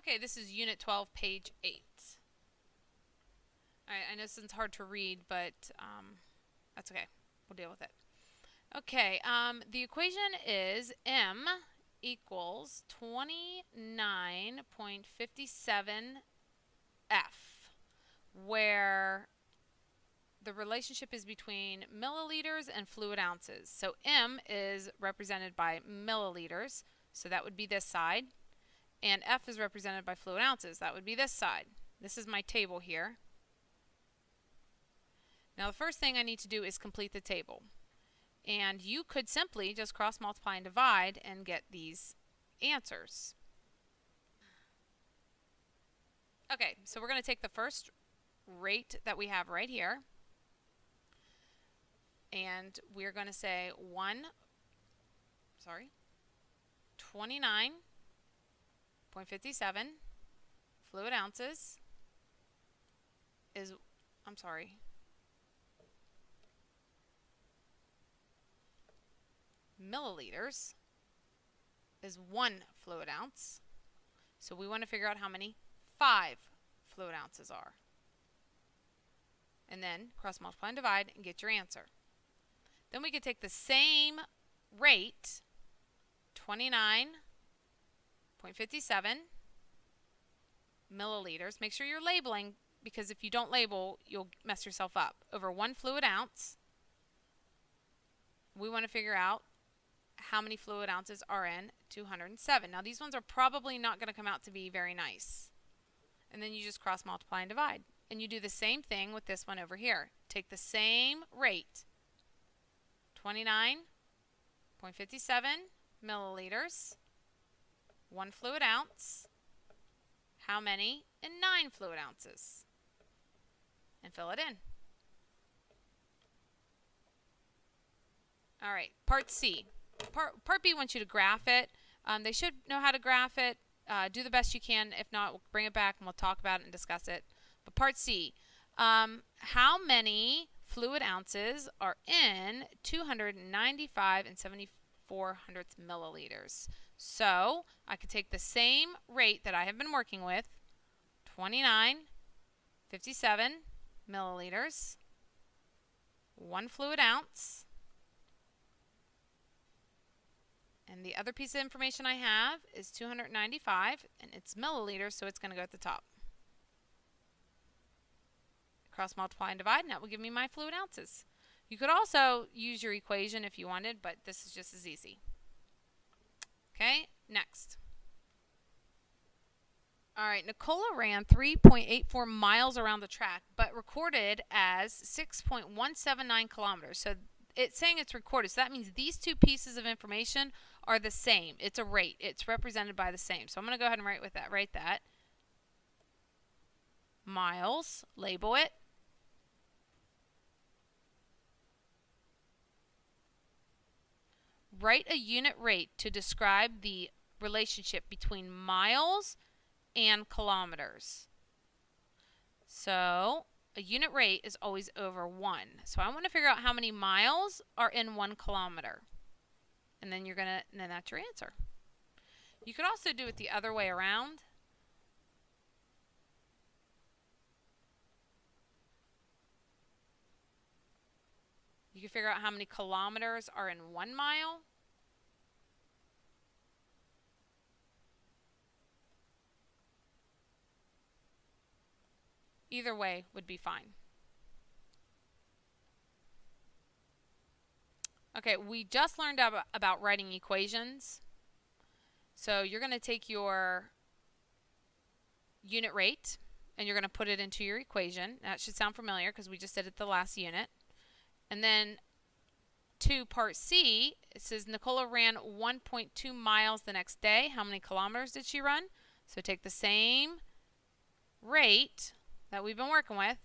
Okay, this is Unit 12, page 8. Alright, I know this is hard to read, but that's okay. We'll deal with it. Okay, the equation is M equals 29.57F, where the relationship is between milliliters and fluid ounces. So M is represented by milliliters, so that would be this side. And F is represented by fluid ounces. That would be this side. This is my table here. Now the first thing I need to do is complete the table. And you could simply just cross multiply and divide and get these answers. Okay, so we're going to take the first rate that we have right here. And we're going to say 29.57 fluid ounces is, milliliters is 1 fluid ounce. So we want to figure out how many 5 fluid ounces are. And then cross multiply and divide and get your answer. Then we could take the same rate, 29.57 milliliters. Make sure you're labeling, because if you don't label, you'll mess yourself up. Over 1 fluid ounce, we want to figure out how many fluid ounces are in 207. Now these ones are probably not going to come out to be very nice. And then you just cross multiply and divide. And you do the same thing with this one over here. Take the same rate, 29.57 milliliters, 1 fluid ounce, how many in 9 fluid ounces? And fill it in. Alright, part C. Part B wants you to graph it. They should know how to graph it. Do the best you can. If not, we'll bring it back and we'll talk about it and discuss it. But part C, how many fluid ounces are in 295 and 74 hundredths milliliters? So I could take the same rate that I have been working with, 29.57 milliliters, 1 fluid ounce, and the other piece of information I have is 295, and it's milliliters, so it's going to go at the top. Cross multiply and divide, and that will give me my fluid ounces. You could also use your equation if you wanted, but this is just as easy. Okay, next. Alright, Nicola ran 3.84 miles around the track, but recorded as 6.179 kilometers. So it's saying it's recorded, so that means these two pieces of information are the same. It's a rate. It's represented by the same. So I'm going to go ahead and write that. Miles, label it. Write a unit rate to describe the relationship between miles and kilometers. So a unit rate is always over 1. So I want to figure out how many miles are in 1 kilometer. And then then that's your answer. You could also do it the other way around. You can figure out how many kilometers are in 1 mile. Either way would be fine. Okay, we just learned about writing equations. So you're going to take your unit rate and you're going to put it into your equation. That should sound familiar because we just did it the last unit. And then to part C, it says Nicola ran 1.2 miles the next day. How many kilometers did she run? So take the same rate that we've been working with.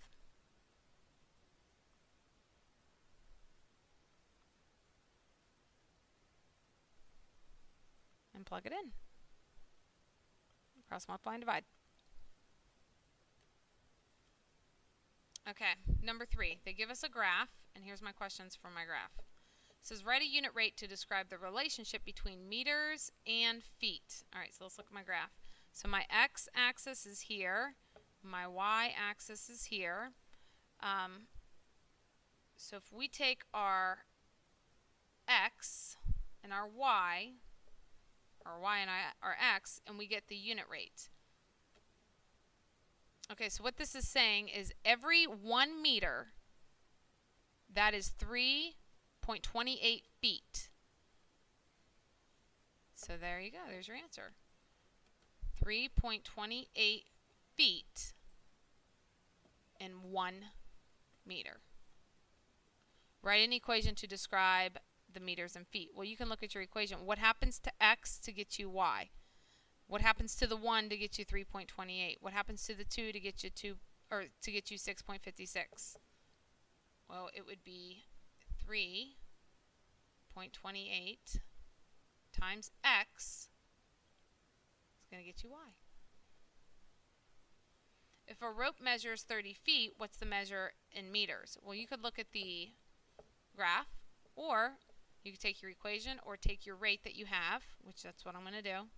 And plug it in. Cross multiply and divide. Okay, number 3. They give us a graph, and here's my questions for my graph. It says write a unit rate to describe the relationship between meters and feet. Alright, so let's look at my graph. So my x-axis is here. My y-axis is here. So if we take our x and our y and our x, and we get the unit rate. Okay, so what this is saying is every 1 meter, that is 3.28 feet. So there you go, there's your answer. 3.28 feet in 1 meter. Write an equation to describe the meters and feet. Well, you can look at your equation. What happens to x to get you y? What happens to the 1 to get you 3.28? What happens to the 2 to get you 6.56? Well, it would be 3.28 times x is going to get you y. If a rope measures 30 feet, what's the measure in meters? Well, you could look at the graph, or you could take your equation or take your rate that you have, which that's what I'm going to do.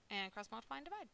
And cross multiply and divide.